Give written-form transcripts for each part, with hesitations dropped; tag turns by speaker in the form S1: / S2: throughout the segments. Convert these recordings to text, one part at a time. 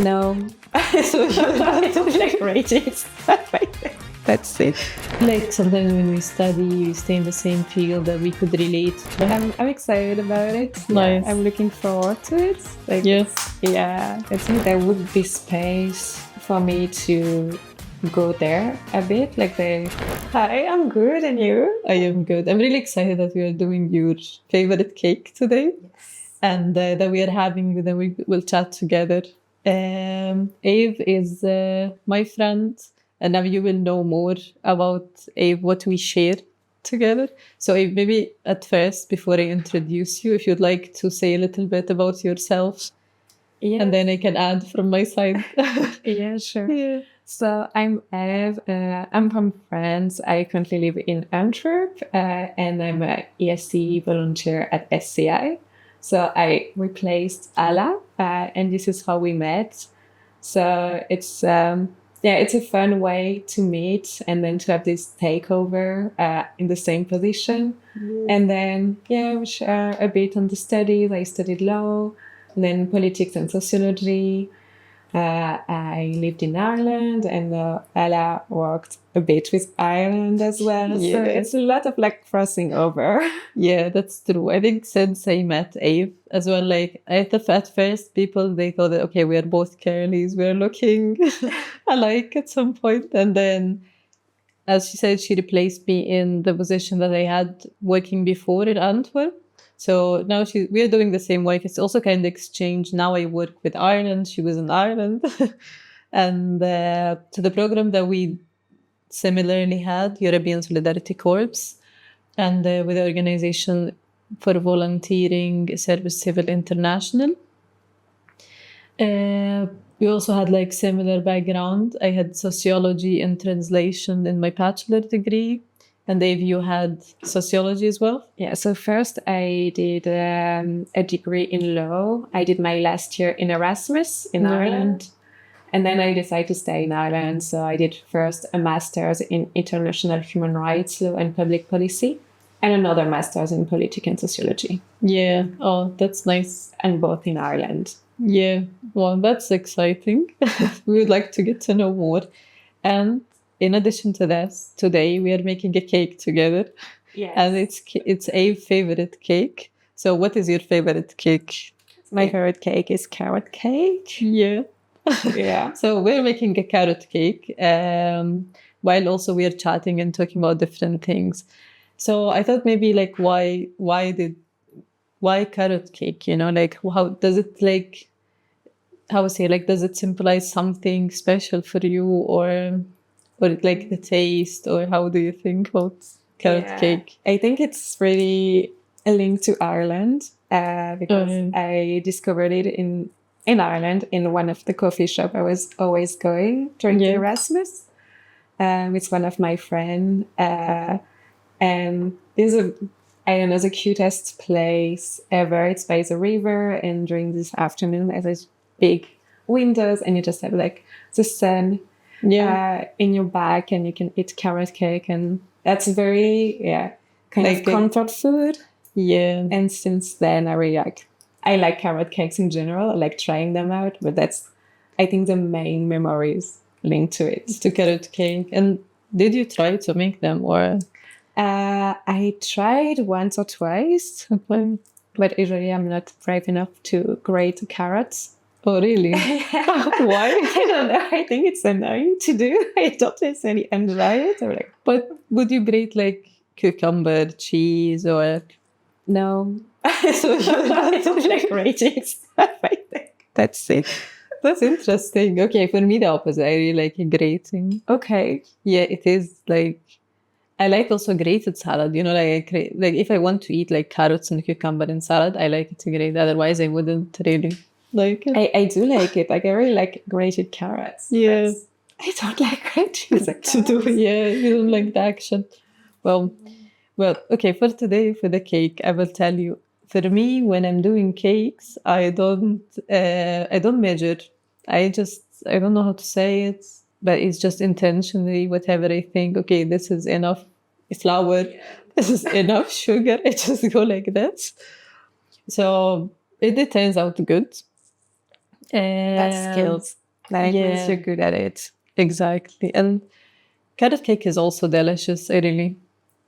S1: No. So you're not doing like ratings. That's it. Like sometimes when we study, we stay in the same field that we could relate to. I'm excited about it.
S2: Nice.
S1: I'm looking forward to it. Like,
S2: Yes.
S1: yeah, I think there would be space for me to go there a bit. Like hi, I'm good, and you?
S2: I am good. I'm really excited that we are doing your favorite cake today.
S1: Yes.
S2: And that we are having, then we will chat together. Ave is my friend, and now you will know more about Ave, what we share together. So Ave, maybe at first, before I introduce you, if you'd like to say a little bit about yourself,
S1: Yeah.
S2: and then I can add from my side.
S1: Yeah, sure.
S2: Yeah.
S1: So I'm Eve. I'm from France. I currently live in Antwerp, and I'm a ESC volunteer at SCI. So I replaced Ala, and this is how we met. So it's it's a fun way to meet and then to have this takeover in the same position. And then we share a bit on the studies. I studied law, and then politics and sociology. I lived in Ireland, and Ella worked a bit with Ireland as well.
S2: Yeah.
S1: So it's a lot of like crossing over.
S2: Yeah, that's true. I think since I met Ave as well, like at first people, they thought that, okay, we are both Carolies, we're looking alike at some point. And then, as she said, she replaced me in the position that I had working before in Antwerp. So now we are doing the same work. It's also kind of exchange. Now I work with Ireland. She was in Ireland. And so the program that we similarly had, European Solidarity Corps, and with the Organization for Volunteering Service Civil International. We also had like similar background. I had sociology and translation in my bachelor degree. And Dave, you had sociology as well?
S1: Yeah, so first I did a degree in law. I did my last year in Erasmus in Ireland. And then I decided to stay in Ireland. So I did first a master's in international human rights law and public policy, and another master's in politics and sociology.
S2: Yeah. Oh, that's nice.
S1: And both in Ireland.
S2: Yeah. Well, that's exciting. We would like to get to know more. And in addition to this, today we are making a cake together.
S1: Yes.
S2: And it's a favorite cake. So what is your favorite cake?
S1: My favorite cake is carrot cake.
S2: Yeah.
S1: Yeah.
S2: So we're making a carrot cake, while also we are chatting and talking about different things. So I thought maybe like why carrot cake? You know, like how does it like, does it symbolize something special for you, or like the taste, or how do you think about carrot cake?
S1: I think it's really a link to Ireland because I discovered it in Ireland in one of the coffee shops I was always going during Erasmus with one of my friends. And there's the cutest place ever. It's by the river, and during this afternoon there's big windows, and you just have like the sun in your back, and you can eat carrot cake, and that's very kind of comfort food.
S2: Yeah.
S1: And since then I like carrot cakes in general. I like trying them out, but that's I think the main memories linked to it.
S2: To carrot cake. And did you try to make them, or?
S1: I tried once or twice, but usually I'm not brave enough to grate carrots.
S2: Oh, really?
S1: Why? I don't know. I think it's annoying to do. I don't necessarily enjoy it.
S2: But would you grate like cucumber, cheese, or?
S1: No. So you're not doing like grating stuff, I think. That's it.
S2: That's interesting. Okay, for me the opposite. I really like grating.
S1: Okay.
S2: Yeah, it is like, I like also grated salad. You know, like if I want to eat like carrots and cucumber in salad, I like it to grate. Otherwise, I wouldn't really like it.
S1: I do like it. Like I really like grated carrots.
S2: Yeah.
S1: I don't like grating
S2: to do. Yeah, you don't like the action. Well, okay. For today, for the cake, I will tell you. For me, when I'm doing cakes, I don't measure. I don't know how to say it, but it's just intentionally whatever I think. Okay, this is enough flour. This is enough sugar. I just go like that. So it turns out good.
S1: That skills. Like,
S2: yeah.
S1: you're good at it.
S2: Exactly. And carrot cake is also delicious. I really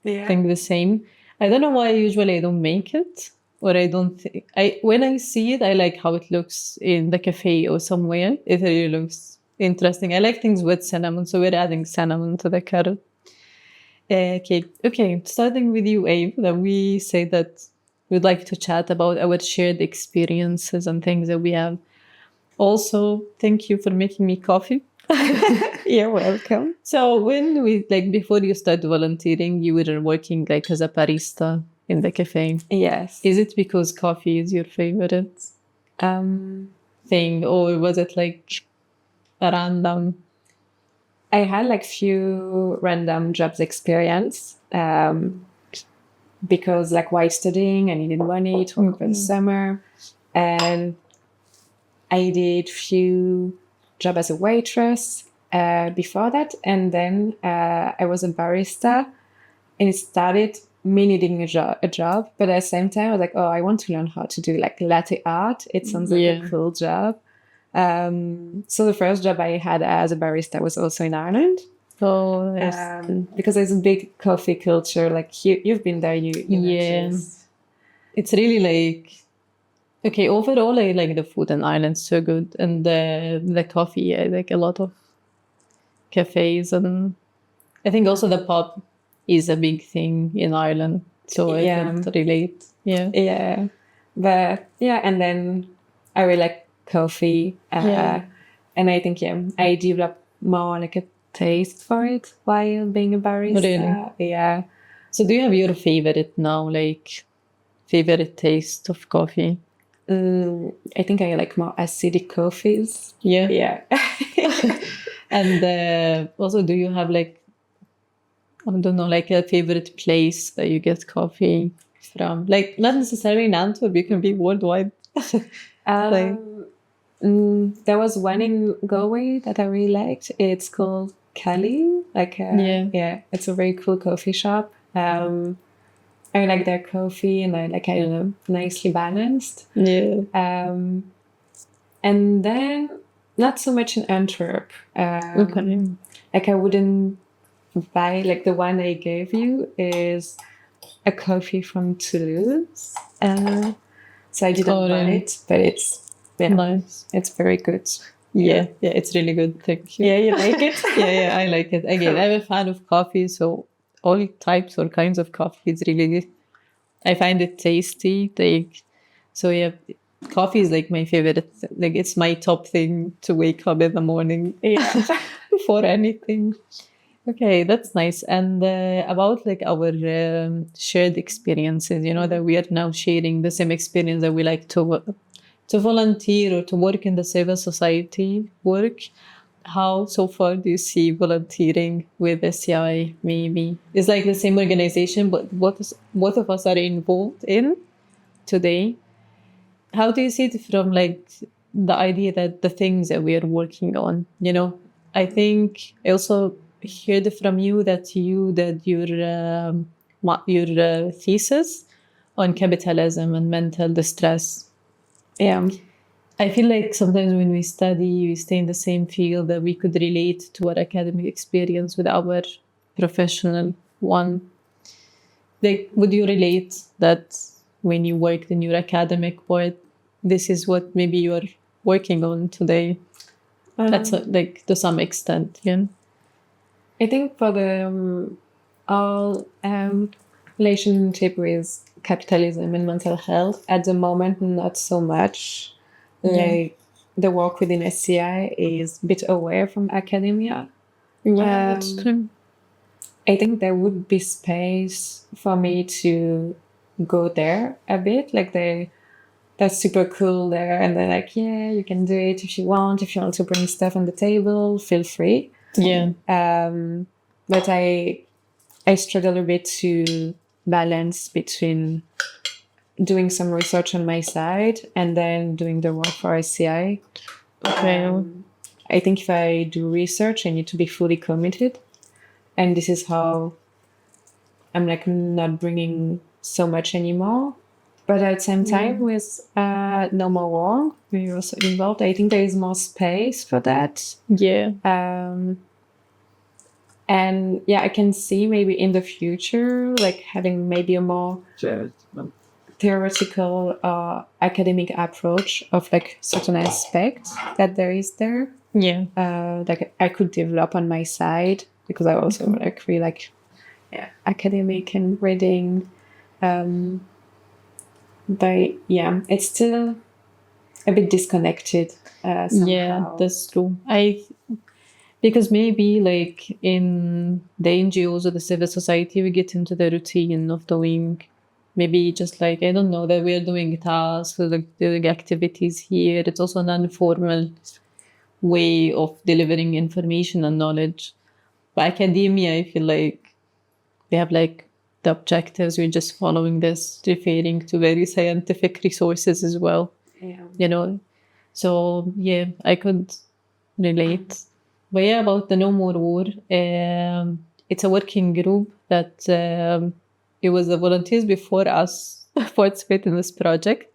S1: Yeah.
S2: think the same. I don't know why usually I don't make it, or I don't think I when I see it, I like how it looks in the cafe or somewhere. It really looks interesting. I like things with cinnamon, so we're adding cinnamon to the carrot cake. Okay, starting with you, Abe, that we say that we'd like to chat about our shared experiences and things that we have. Also, thank you for making me coffee.
S1: You're welcome.
S2: So when we like before you start volunteering, you were working like as a barista in the cafe.
S1: Yes.
S2: Is it because coffee is your favorite thing, or was it like a random?
S1: I had like few random jobs experience because like while studying, I needed money to work for the summer, and I did few job as a waitress before that, and then I was a barista, and it started me needing a job, but at the same time I was like, oh, I want to learn how to do like latte art. It sounds like a cool job. So the first job I had as a barista was also in Ireland.
S2: Oh, yes.
S1: Because there's a big coffee culture. Like you've been there, you
S2: Yeah. It's really like okay. Overall, I like the food in Ireland so good, and the coffee. I like a lot of cafes, and I think also the pub is a big thing in Ireland. So I can relate. Yeah.
S1: Yeah. But yeah, and then I really like coffee. And I think I developed more like a taste for it while being a barista.
S2: Really?
S1: Yeah.
S2: So do you have your favorite now, like favorite taste of coffee?
S1: I think I like more acidic coffees.
S2: Yeah.
S1: Yeah.
S2: And also, do you have like, I don't know, like a favorite place that you get coffee from? Like, not necessarily in Antwerp, you can be worldwide.
S1: There was one in Galway that I really liked. It's called Cali. Yeah, it's a very cool coffee shop. I like their coffee, and I don't know, nicely balanced.
S2: Yeah.
S1: And then not so much in Antwerp.
S2: Okay.
S1: Like I wouldn't buy, like the one I gave you is a coffee from Toulouse. So I didn't buy it, but it's
S2: nice.
S1: It's very good.
S2: Yeah, it's really good. Thank you.
S1: Yeah, you like it?
S2: yeah, I like it. Again, I'm a fan of coffee, so all types or kinds of coffee is really good. I find it tasty. So yeah, coffee is like my favorite. Like it's my top thing to wake up in the morning.
S1: Yeah.
S2: Before anything. Okay, that's nice. And about like our shared experiences, that we are now sharing the same experience that we like to volunteer or to work in the civil society work. How so far do you see volunteering with SCI? Maybe it's like the same organization, but both of us are involved in today. How do you see it from like the idea that the things that we are working on? I think I also heard from you that you did your thesis on capitalism and mental distress.
S1: Yeah.
S2: I feel like sometimes when we study, we stay in the same field, that we could relate to our academic experience with our professional one. Like, would you relate that when you worked in your academic part, this is what maybe you are working on today? That's like to some extent, yeah.
S1: I think for the all relationship with capitalism and mental health at the moment, not so much. Like the work within SCI is a bit away from academia.
S2: Yeah, that's true.
S1: I think there would be space for me to go there a bit. Like they're super cool there, and they're like, yeah, you can do it if you want. If you want to bring stuff on the table, feel free.
S2: Yeah.
S1: But I struggle a bit to balance between doing some research on my side and then doing the work for SCI.
S2: Okay.
S1: I think if I do research, I need to be fully committed. And this is how I'm like not bringing so much anymore. But at the same time, with No More War, we're also involved. I think there is more space for that.
S2: Yeah.
S1: And yeah, I can see maybe in the future, like having maybe a more theoretical academic approach of like certain aspects that there is there.
S2: Yeah.
S1: Like I could develop on my side, because I also like really like academic and reading. But yeah, it's still a bit disconnected somehow.
S2: Yeah, that's true. Because maybe like in the NGOs or the civil society, we get into the routine of doing maybe just like, I don't know, that we're doing tasks or like doing activities here. It's also an informal way of delivering information and knowledge. But academia, I feel like we have like the objectives, we're just following this, referring to very scientific resources as well.
S1: Yeah.
S2: You know, so yeah, I could relate. But yeah, about the No More War, it's a working group that it was the volunteers before us participate in this project.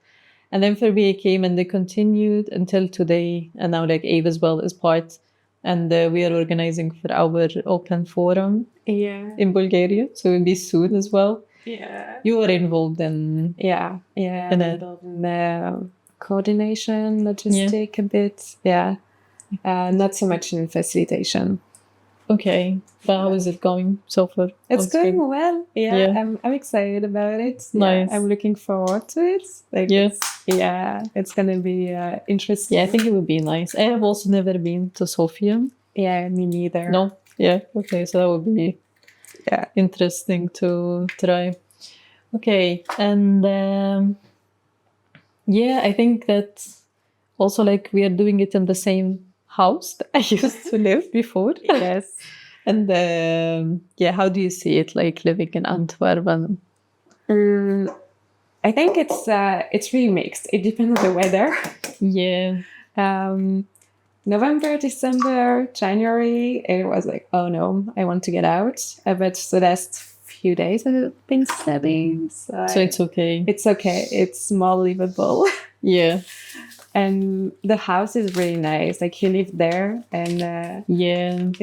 S2: And then Furby came and they continued until today. And now like Ave as well is part. And we are organizing for our open forum in Bulgaria. So it will be soon as well.
S1: Yeah.
S2: You were involved in...
S1: Yeah. Yeah.
S2: In
S1: involved in coordination, logistic a bit. Yeah. Not so much in facilitation.
S2: Okay, but how is it going so far?
S1: It's going well. Yeah. I'm excited about it.
S2: Nice.
S1: Yeah, I'm looking forward to it. Like, it's gonna be interesting.
S2: Yeah, I think it would be nice. I have also never been to Sofia.
S1: Yeah, me neither.
S2: No? Yeah, okay, so that would be interesting to try. Okay, and I think that also like we are doing it in the same house that I used to live before.
S1: Yes.
S2: And how do you see it, like living in Antwerp?
S1: I think it's really mixed. It depends on the weather.
S2: Yeah.
S1: November, December, January, it was like, oh no, I want to get out. But the last few days I've been studying. So
S2: it's okay.
S1: It's okay. It's more livable.
S2: Yeah.
S1: And the house is really nice. Like you live there, and I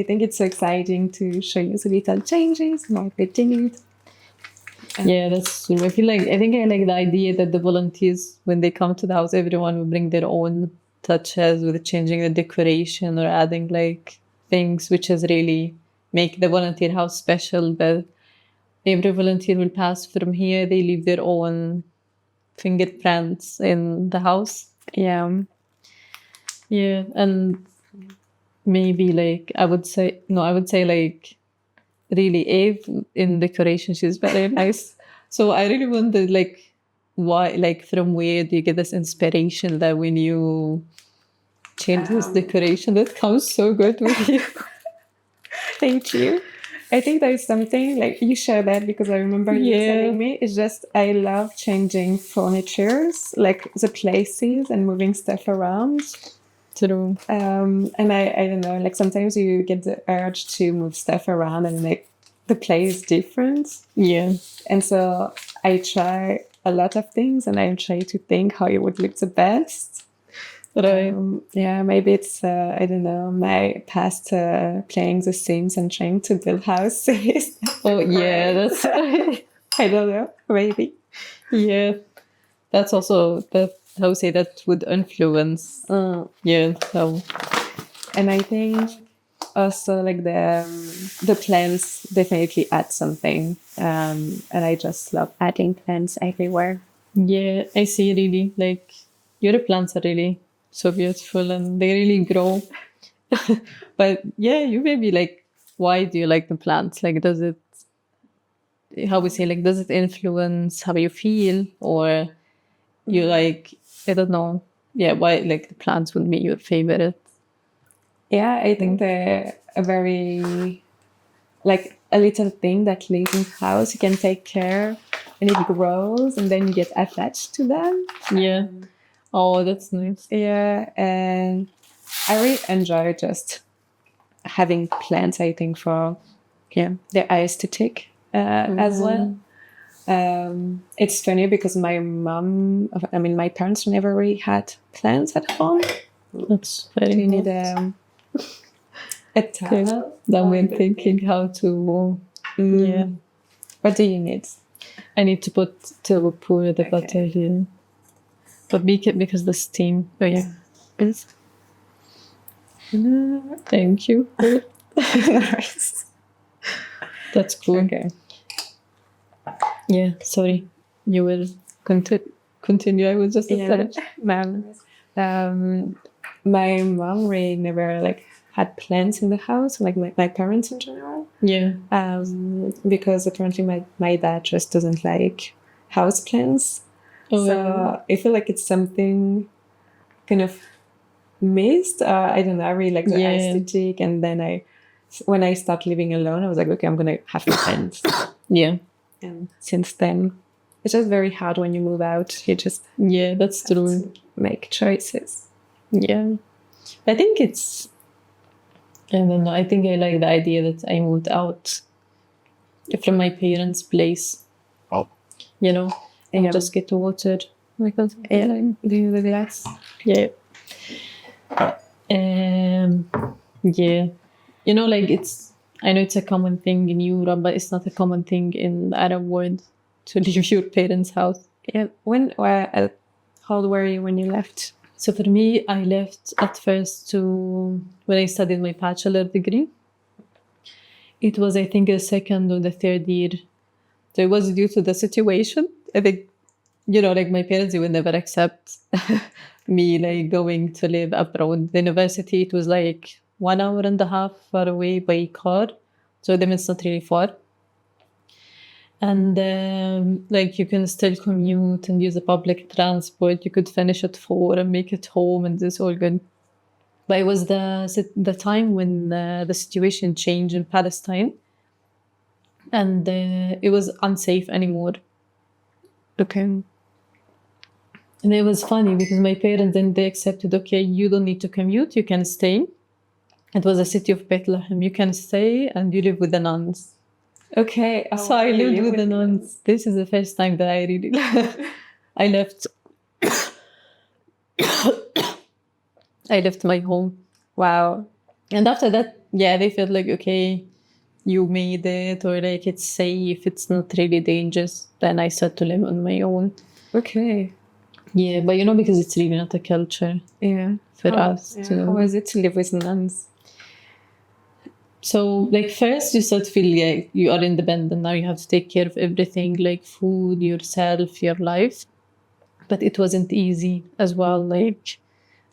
S1: think it's so exciting to show you the little changes, more fitting.
S2: Yeah, that's true. I think I like the idea that the volunteers, when they come to the house, everyone will bring their own touches with changing the decoration or adding like things, which is really make the volunteer house special. But every volunteer will pass from here. They leave their own fingerprints in the house. Yeah. Yeah. And maybe like, I would say like really Eve in decoration, she's very nice. So I really wondered like, why, like from where do you get this inspiration that when you change this decoration, that comes so good with you?
S1: Thank you. I think there's something like you share that because I remember you telling me. It's just I love changing furnitures, like the places and moving stuff around.
S2: True.
S1: And I don't know, like sometimes you get the urge to move stuff around and like the place is different.
S2: Yeah.
S1: And so I try a lot of things and I try to think how it would look the best.
S2: Right.
S1: Maybe it's, I don't know, my past playing The Sims and trying to build houses.
S2: Oh, yeah, that's...
S1: I don't know, maybe.
S2: Yeah. That's also, how to say, that would influence. Yeah. So.
S1: And I think also like the plants definitely add something. And I just love adding plants everywhere.
S2: Yeah, I see really, like, your plants are really so beautiful and they really grow. But yeah, you maybe like, why do you like the plants? Like, does it influence how you feel, or you like, I don't know, why like the plants would be your favorite?
S1: Yeah, I think they're a very, like a little thing that lives in the house. You can take care and it grows and then you get attached to them.
S2: Yeah. Oh, that's nice.
S1: Yeah, and I really enjoy just having plants, I think, for their aesthetic as well. It's funny because my parents never really had plants at home.
S2: That's very
S1: Do you need
S2: good.
S1: a towel?
S2: Then we're thinking how to. Yeah,
S1: What do you need?
S2: I need to pour the butter here, but because the steam. Oh yeah, thank you.
S1: Nice.
S2: That's cool.
S1: Okay.
S2: Yeah, sorry. You will continue. I was just
S1: my mom really never had plants in the house, like my parents in general.
S2: Yeah.
S1: Because apparently my dad just doesn't like house plants.
S2: Oh,
S1: so I feel like it's something kind of missed. I don't know. I really like the aesthetic, and then when I start living alone, I was like, okay, I'm gonna have plants.
S2: Yeah.
S1: And since then, it's just very hard when you move out. You just
S2: that's true.
S1: have to make choices.
S2: Yeah, I think it's. I don't know. I think I like the idea that I moved out from my parents' place.
S3: Oh.
S2: You know, and just get watered. Because
S1: do you relax?
S2: Yeah. Yeah. You know, like I know it's a common thing in Europe, but it's not a common thing in the Arab world to leave your parents' house.
S1: Yeah. How old were you when you left?
S2: So for me, I left at first when I studied my bachelor degree. It was, I think, the second or the third year. So it was due to the situation. I think, my parents, they would never accept me going to live abroad. The university, it was 1.5 hours far away by car. So then it's not really far. And you can still commute and use the public transport. You could finish at 4 and make it home, and this all good. But it was the time when the situation changed in Palestine, and it was unsafe anymore.
S1: Okay.
S2: And it was funny because my parents then they accepted, okay, you don't need to commute, you can stay. It was a city of Bethlehem. You can stay and you live with the nuns.
S1: Okay.
S2: So I lived with the nuns. This is the first time that I really I left. I left my home.
S1: Wow.
S2: And after that, they felt like, okay, you made it, or it's safe, it's not really dangerous. Then I started to live on my own.
S1: Okay.
S2: Yeah, but because it's really not a culture.
S1: Yeah.
S2: For us.
S1: Yeah. How was it to live with nuns?
S2: So, first you start to feel like you are independent. Now you have to take care of everything, like food, yourself, your life. But it wasn't easy as well. The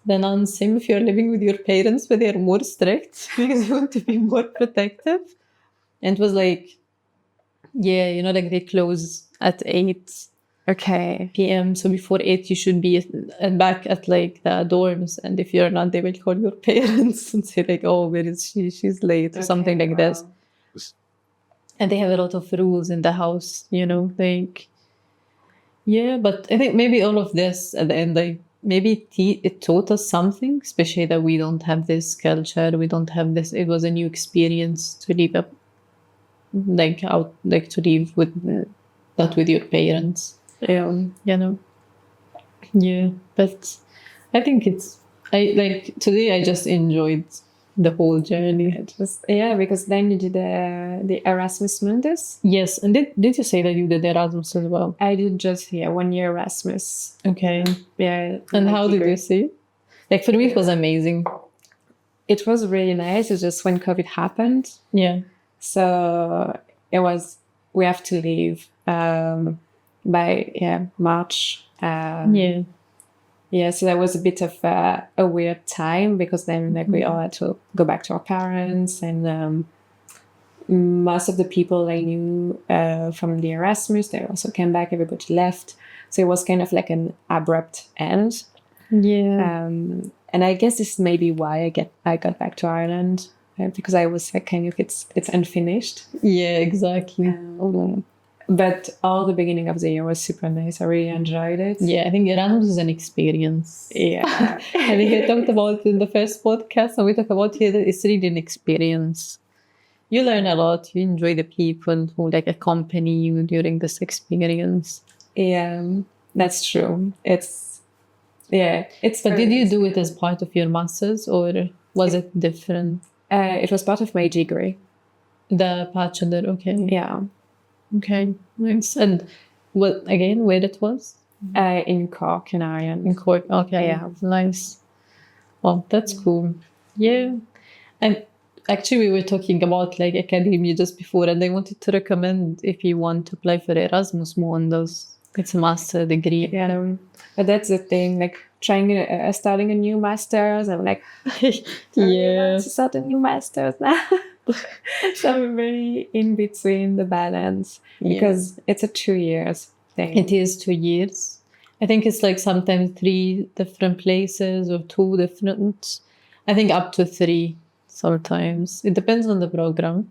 S2: nuns, same if you're living with your parents, but they're more strict because they want to be more protective. And it was they close at 8 p.m. So before 8, you should be back at the dorms. And if you're not, they will call your parents and say oh, where is she? She's late or something like this. And they have a lot of rules in the house, but I think maybe all of this at the end, maybe it taught us something, especially that we don't have this culture. We don't have this. It was a new experience to live up, to live with, not with your parents.
S1: Yeah.
S2: Yeah, but I think today I just enjoyed the whole journey.
S1: It was, because then you did the Erasmus Mundus.
S2: Yes, and did you say that you did Erasmus as well?
S1: I did just 1 year Erasmus.
S2: Okay.
S1: Yeah.
S2: And how did you see? For me, it was amazing.
S1: It was really nice. It's just when COVID happened.
S2: Yeah.
S1: So we have to leave by March. So that was a bit of a weird time because then we all had to go back to our parents, and most of the people I knew from the Erasmus, they also came back. Everybody left, so it was kind of like an abrupt end.
S2: Yeah.
S1: And I guess this may be why I got back to Ireland, because I was kind of it's unfinished.
S2: Yeah, exactly.
S1: But all the beginning of the year was super nice. I really enjoyed it.
S2: Yeah, I think Erasmus is an experience.
S1: Yeah.
S2: I think I talked about it in the first podcast, and we talked about it. It's really an experience. You learn a lot. You enjoy the people who like accompany you during this experience.
S1: Yeah, that's true. It's
S2: But did you do it as part of your master's or was it different?
S1: It was part of my degree.
S2: The bachelor, okay.
S1: Yeah.
S2: Okay, nice. And what again, where it was?
S1: In Cork, in Ireland.
S2: In Cork. Okay,
S1: Yeah.
S2: nice. Well, that's cool. Yeah. And actually, we were talking about like academia just before, and I wanted to recommend if you want to apply for Erasmus Mundus. It's a master degree.
S1: Yeah, but that's the thing. Like trying starting a new master's, I'm like,
S2: Yeah.
S1: to start a new master's now. So I'm very in between the balance because it's a 2 years thing.
S2: It is 2 years. I think it's like sometimes 3 different places or 2 different. I think up to 3 sometimes. It depends on the program.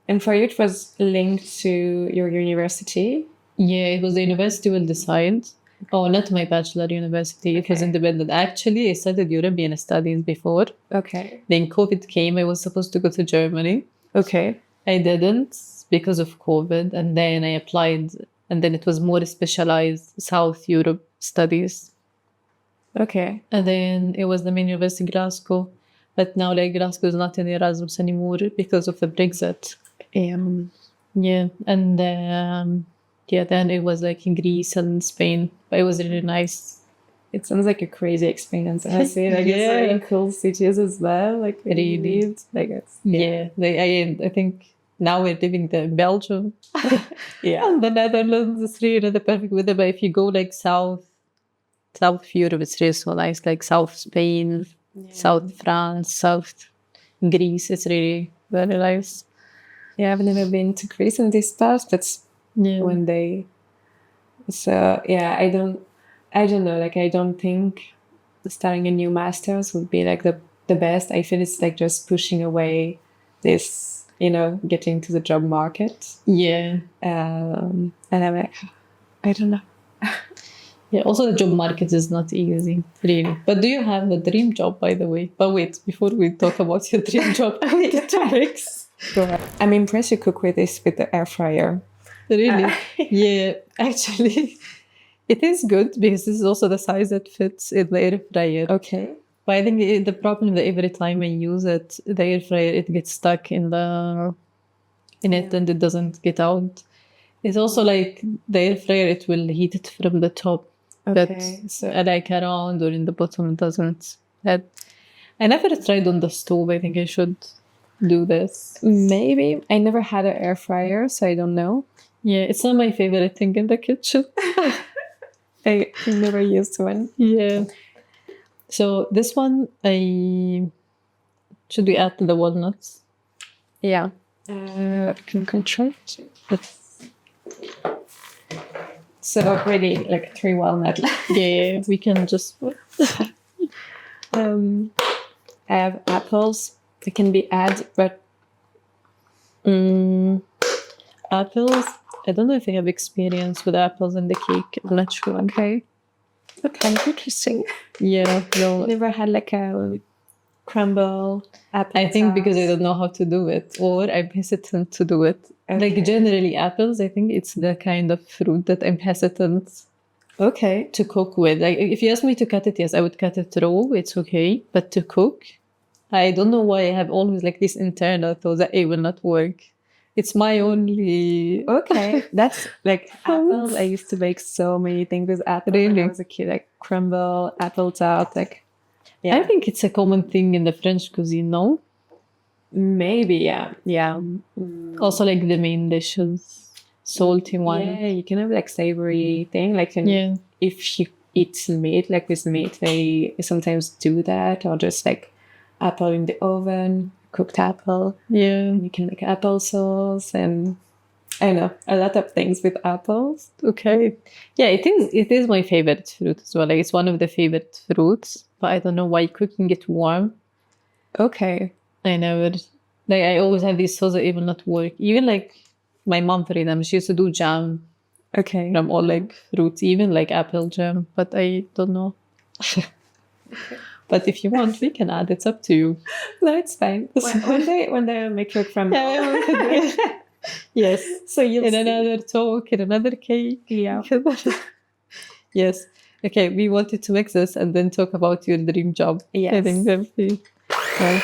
S1: And for you, it was linked to your university?
S2: Yeah, it was the university will decide. Oh, not my bachelor university. It was independent. Actually, I studied European studies before.
S1: Okay.
S2: Then COVID came. I was supposed to go to Germany.
S1: Okay.
S2: I didn't because of COVID. And then I applied. And then it was more specialized South Europe studies.
S1: Okay.
S2: And then it was the main university in Glasgow. But now like Glasgow is not in Erasmus anymore because of the Brexit. Yeah. And then it was like in Greece and Spain. But it was really nice.
S1: It sounds like a crazy experience. I say, like, it's really cool cities as well. Like,
S2: really.
S1: Like, it's,
S2: I think now we're living in Belgium. And the Netherlands is really the perfect weather. But if you go like South Europe, it's really so nice. Like South Spain, South France, South Greece. It's really very nice.
S1: Yeah, I've never been to Greece in this past, but one day. So yeah, I don't know. Like, I don't think starting a new master's would be like the best. I feel it's like just pushing away this, getting to the job market.
S2: Yeah.
S1: And I'm like, I don't know.
S2: Yeah, also the job market is not easy, really. But do you have a dream job, by the way? But wait, before we talk about your dream job, I wanted to mix.
S1: I'm impressed you cook with the air fryer.
S2: Really? Yeah, actually, it is good because this is also the size that fits in the air fryer.
S1: Okay.
S2: But I think the problem that every time I use it, the air fryer, it gets stuck in it and it doesn't get out. It's also like the air fryer, it will heat it from the top.
S1: Okay.
S2: So like around or in the bottom, it doesn't. I never tried on the stove. I think I should do this.
S1: Maybe. I never had an air fryer, so I don't know.
S2: Yeah, it's not my favorite thing in the kitchen.
S1: I never used one.
S2: Yeah. So this one, should we add the walnuts?
S1: Yeah. Can try it. So really, like 3 walnuts.
S2: Yeah, we can just.
S1: I have apples. They can be added, but
S2: apples. I don't know if I have experience with apples in the cake. I'm not sure.
S1: Okay, interesting.
S2: Yeah, no.
S1: Never had like a crumble apple.
S2: I think because I don't know how to do it, or I'm hesitant to do it.
S1: Okay.
S2: Like generally apples, I think it's the kind of fruit that I'm hesitant to cook with. Like if you ask me to cut it, yes, I would cut it raw. It's okay, but to cook, I don't know why I have always like this internal thought that it will not work. It's my only...
S1: Okay. That's like apples. I used to make so many things with apples when I was a kid, like crumble, apple tart, like...
S2: Yeah. I think it's a common thing in the French cuisine, no?
S1: Maybe, yeah. Yeah.
S2: Also like the main dishes, salty one.
S1: Yeah, you can have like savory thing. Like if you eat meat, like with meat, they sometimes do that, or just like apple in the oven, cooked apple.
S2: Yeah.
S1: And you can make applesauce and I know a lot of things with apples.
S2: Okay. Yeah, it is my favorite fruit as well. Like it's one of the favorite fruits, but I don't know why cooking it warm.
S1: Okay.
S2: I never like I always have these thoughts that it will not work. Even like my mom, for example, she used to do jam.
S1: Okay.
S2: From all like fruits, even like apple jam, but I don't know. But if you want, we can add. It's up to you.
S1: No, it's fine. One day I'll make it from.
S2: Yes.
S1: So you'll
S2: in
S1: see.
S2: another talk, in another cake.
S1: Yeah.
S2: Yes. Okay, we wanted to mix this and then talk about your dream job.
S1: Yes.
S2: I think that'd be nice.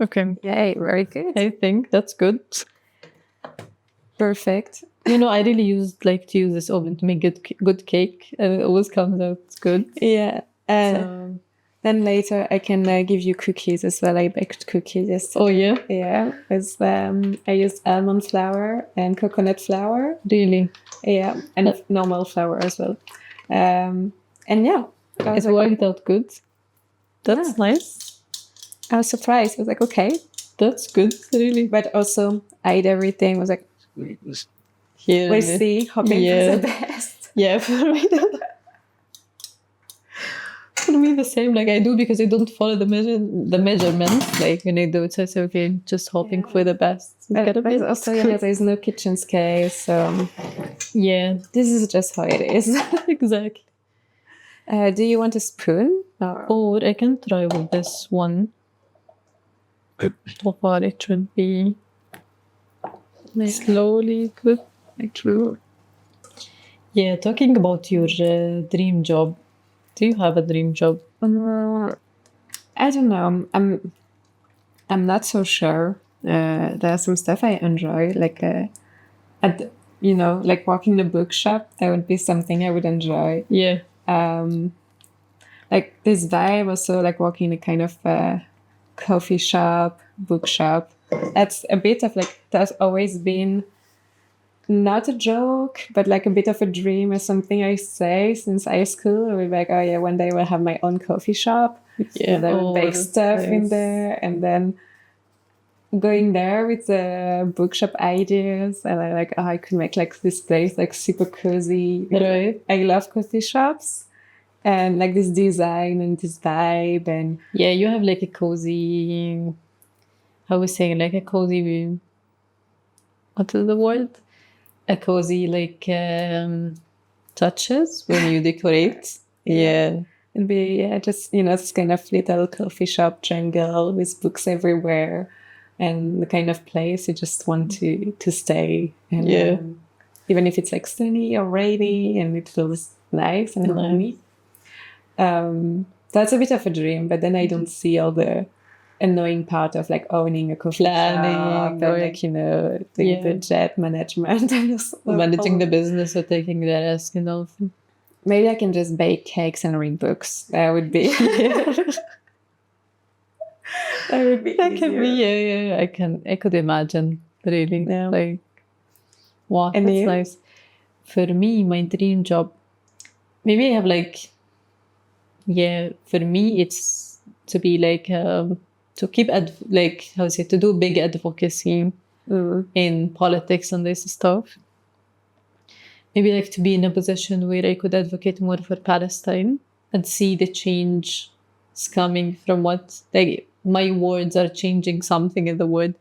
S2: Okay.
S1: Yay, very good.
S2: I think that's good.
S1: Perfect.
S2: I really like to use this oven to make good cake, and it always comes out good.
S1: Yeah.
S2: So-
S1: Then later I can give you cookies as well. I baked cookies yesterday.
S2: Oh yeah,
S1: Yeah, with I used almond flour and coconut flour.
S2: really.
S1: Yeah, and normal flour as well. And yeah,
S2: It worked out good. That's nice.
S1: I was surprised. I was like, okay,
S2: That's good, really.
S1: but also I ate everything. I was like,
S2: Here
S1: we'll
S2: it is.
S1: see, hoping
S2: Yeah.
S1: for the best.
S2: Yeah, for me the same. Like I do because I don't follow the measurements. Like when I do it, so I say okay, just hoping for the best. It's gotta be-
S1: But also, there's no kitchen scale, so
S2: yeah,
S1: this is just how it is.
S2: exactly.
S1: Do you want a spoon? Or?
S2: Or I can try with this one. So far, it should be slowly good.
S1: True.
S2: Yeah, talking about your dream job. Do you have a dream job?
S1: I don't know. I'm not so sure. There are some stuff I enjoy, like like working in a bookshop. That would be something I would enjoy.
S2: Yeah.
S1: Like this vibe, also like working in a kind of coffee shop, bookshop. That's a bit of like that's always been not a joke, but like a bit of a dream or something I say since high school. We're like, oh yeah, one day we'll have my own coffee shop.
S2: Yeah.
S1: And I would bake
S2: that's
S1: stuff in
S2: nice.
S1: there, and then going there with the bookshop ideas, and I like, oh, I could make like this place like super cozy.
S2: Right.
S1: I love coffee shops, and like this design and this vibe, and
S2: Yeah, you have like a cozy. How we saying like a cozy. What is the word? A cozy like touches when you decorate. Yeah.
S1: it'd be just this kind of little coffee shop jungle with books everywhere, and the kind of place you just want to stay. And
S2: Yeah.
S1: even if it's like sunny or rainy, and it feels nice and homey. That's a bit of a dream, but then I don't see all the annoying part of like owning a coffee
S2: Planning,
S1: shop and
S2: or-
S1: like doing budget management and just
S2: Managing the business or taking the risk and all.
S1: Maybe I can just bake cakes and read books. That would be that would be
S2: That can
S1: easier.
S2: be, yeah. I could imagine, really.
S1: Yeah.
S2: Like, wow,
S1: And
S2: that's
S1: you?
S2: nice. For me, my dream job, maybe I have like, for me, it's to be like, to keep, to do big advocacy in politics and this stuff. Maybe like to be in a position where I could advocate more for Palestine and see the change is coming from what my words are changing something in the world.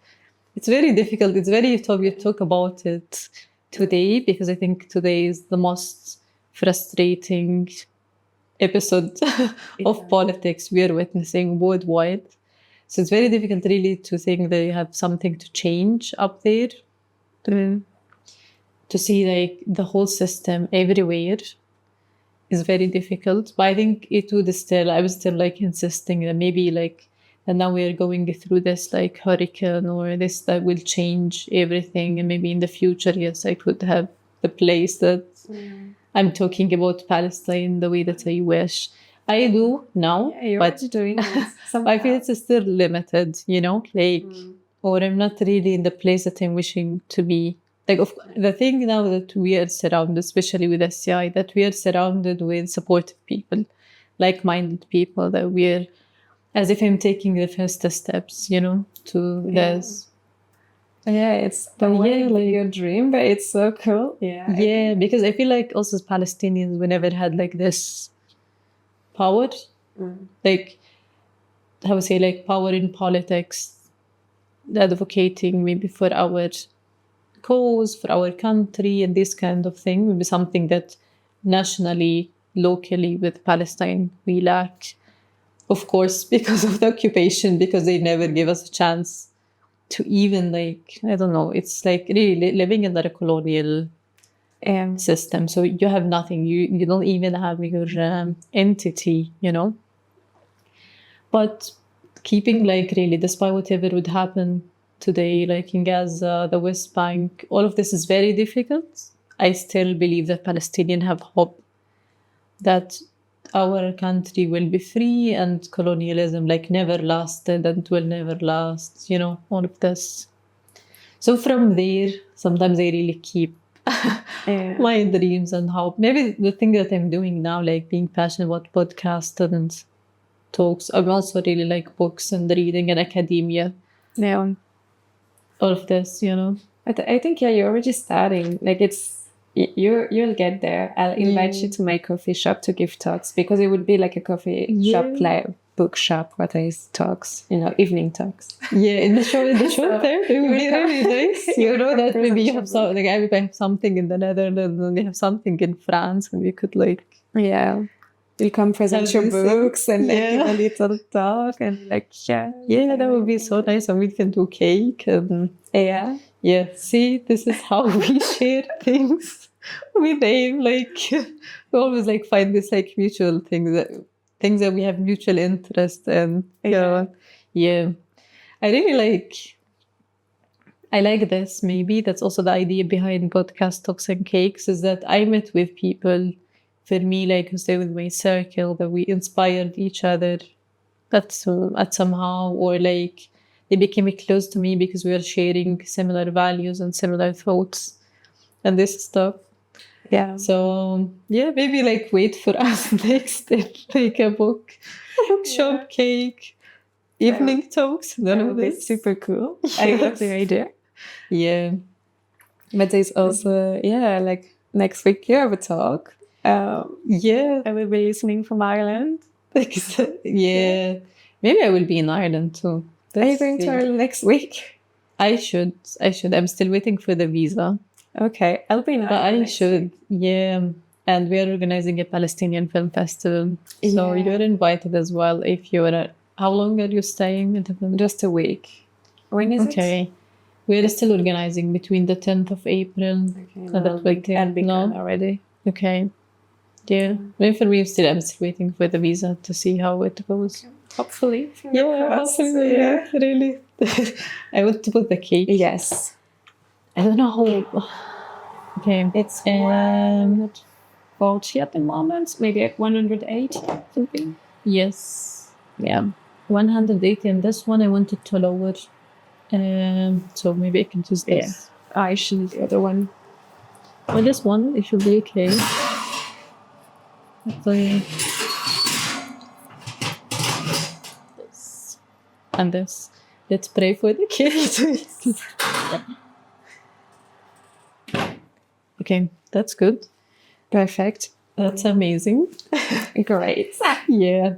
S2: It's very difficult. It's very tough to talk about it today, because I think today is the most frustrating episode of politics we are witnessing worldwide. So it's very difficult really to think that you have something to change up there. To see like the whole system everywhere is very difficult. But I think I was still like insisting that maybe like that now we are going through this like hurricane or this that will change everything, and maybe in the future, yes, I could have the place that I'm talking about Palestine the way that I wish. I do now,
S1: You're
S2: but
S1: doing it
S2: I feel it's still limited, or I'm not really in the place that I'm wishing to be like the thing now that we are surrounded, especially with SCI, that we are surrounded with supportive people, like-minded people, that we're, as if I'm taking the first steps, to this.
S1: Yeah, it's the way your dream, but it's so cool.
S2: Yeah, because I feel like also as Palestinians, we never had like this power, like, how would say, like power in politics, advocating maybe for our cause, for our country, and this kind of thing would be something that nationally, locally with Palestine, we lack. Of course, because of the occupation, because they never give us a chance to even, like, I don't know, it's like really living under a colonial system. So you have nothing. You don't even have your entity, But keeping, like, really, despite whatever would happen today, like in Gaza, the West Bank, all of this is very difficult. I still believe that Palestinians have hope that our country will be free and colonialism like never lasted and will never last, all of this. So from there, sometimes I really keep my dreams and hope. Maybe the thing that I'm doing now, like being passionate about podcasts and talks, I'm also really like books and reading and academia.
S1: Yeah.
S2: All of this,
S1: I think, you're already starting. Like, you'll get there. I'll invite you to my coffee shop to give talks, because it would be like a coffee shop, like bookshop, what is talks, evening talks.
S2: Yeah, in the show there, it would be really nice. That maybe you have something, like I have something in the Netherlands and you have something in France, and we could like,
S1: you'll come present your books and give a little talk and like share.
S2: Yeah, that would be so nice, and we can do cake and see, this is how we share things with aim. Like, we always like find this like mutual things that we have mutual interest in. I really I like this. Maybe that's also the idea behind podcast Talks and Cakes, is that I met with people, for me, like, who stay with my circle, that we inspired each other at somehow, or like they became close to me because we are sharing similar values and similar thoughts and this stuff.
S1: Yeah.
S2: So maybe like wait for us next step, like a bookshop, cake, evening talks.
S1: That would be super cool. I love the idea.
S2: Yeah.
S1: But there's also, like next week you have a talk. I will be listening from Ireland.
S2: Yeah. Maybe I will be in Ireland too.
S1: Are you going to Ireland next week?
S2: I should. I'm still waiting for the visa.
S1: Okay, I'll be in Ireland.
S2: But I should. Yeah. And we are organizing a Palestinian film festival. So you're invited as well if you're... How long are you staying?
S1: Just a week. When is it?
S2: Okay. We're still organizing between the 10th of April.
S1: Okay, I'll be gone already.
S2: Okay. Yeah. Maybe for me, I'm still waiting for the visa to see how it goes.
S1: Hopefully.
S2: Hopefully. Yeah, really. I want to put the cake.
S1: Yes.
S2: I don't know how... Okay.
S1: It's 140 at the moment. Maybe at 180 something.
S2: Yes. Yeah. 180. And this one I wanted to lower. So maybe I can choose this.
S1: I should the other one.
S2: Well, this one, it should be okay. This. And this. Let's pray for the cake. Okay, that's good.
S1: Perfect.
S2: That's amazing.
S1: Great.
S2: Yeah.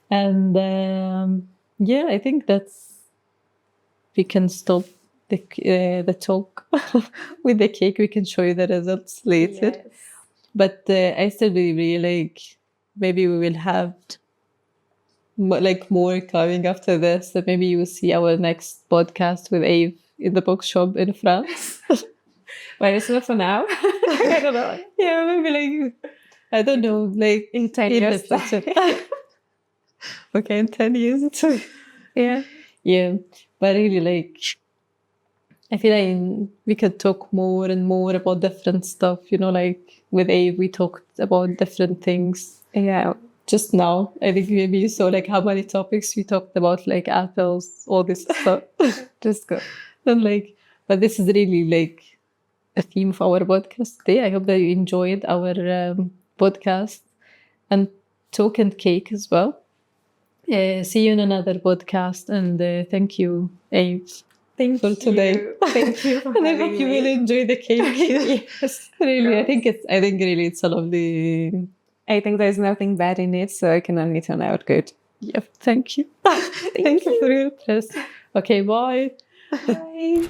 S2: And I think we can stop the talk with the cake. We can show you the results later. Yes. But I still really like, maybe we will have like more coming after this. That maybe you will see our next podcast with Ave in the bookshop in France.
S1: Well, it's not for now. I don't know.
S2: Yeah, maybe like, I don't know, like
S1: in 10 years.
S2: Okay, in 10 years too. Yeah. But really, like, I feel like we could talk more and more about different stuff, like with Ave, we talked about different things.
S1: Yeah.
S2: Just now, I think maybe you saw like how many topics we talked about, like apples, all this stuff.
S1: Just good.
S2: And like, but this is really like a theme of our podcast today. I hope that you enjoyed our podcast and Talk and Cake as well. See you in another podcast, and thank you, Abe,
S1: Thank
S2: for today.
S1: you. Thank you for
S2: And I
S1: having
S2: hope you
S1: me.
S2: will enjoy the cake.
S1: Yes.
S2: Really, I think really it's a lovely.
S1: I think there's nothing bad in it, so it can only turn out good.
S2: Yeah, thank you. Thank you for your interest. Okay, bye.
S1: Bye.